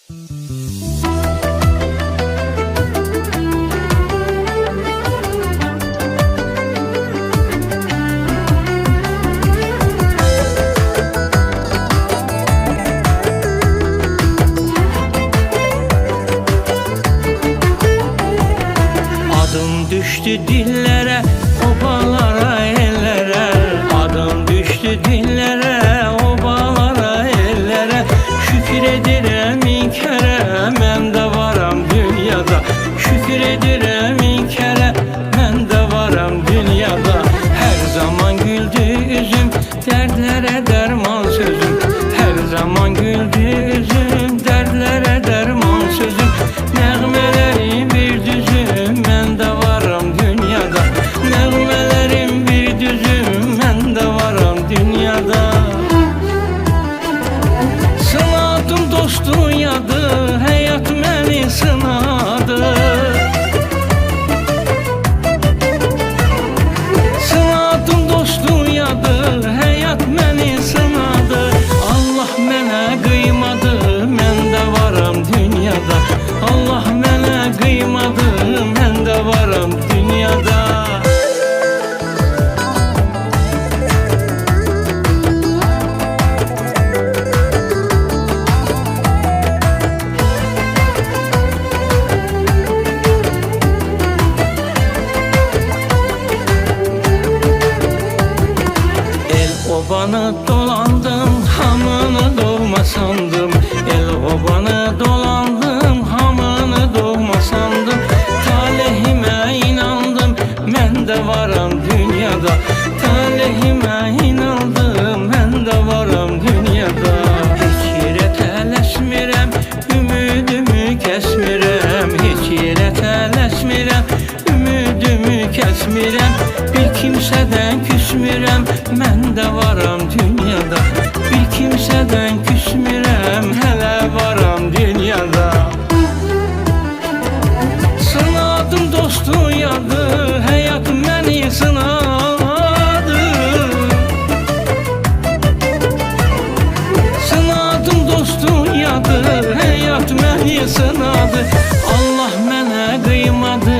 Adım düştü dillere, obalara, ellere. Adım düştü dillere, obalara, ellere. Şükür edirem min kere, mən də varam dünyada. Şükür edirem min kere, mən də varam dünyada. Her zaman güldü üzüm, dertlere derman sözüm. Her zaman güldü üzüm, dertlere derman sözüm. Nəğmələrim bir düzüm, mən də varam dünyada. Nəğmələrim bir düzüm, mən də varam dünyada. Sınadım dostun yadı, həyat məni sınadı. Sınadım dostun yadı, həyat məni sınadı. Allah mənə qıymadı, mən də varam dünyada. Allah mənə qıymadı, mən də varam dünyada. Obanı dolandım, hamını doğma sandım. El obanı dolandım, hamını doğma sandım. Talihime inandım, mən də varam dünyada. Talihime inandım, mən də varam dünyada. Heç yerə tələsmirəm, ümidimi kəsmirəm. Heç yerə tələsmirəm, ümidimi kəsmirəm. Bir kimsədən küsmirəm, mən də varam dünyada. Bir kimsədən küsmirəm, hələ varam dünyada. Sınadım dostun yadı, həyat məni sınadı. Sınadım dostun yadı, həyat məni sınadı. Allah mənə qıymadı,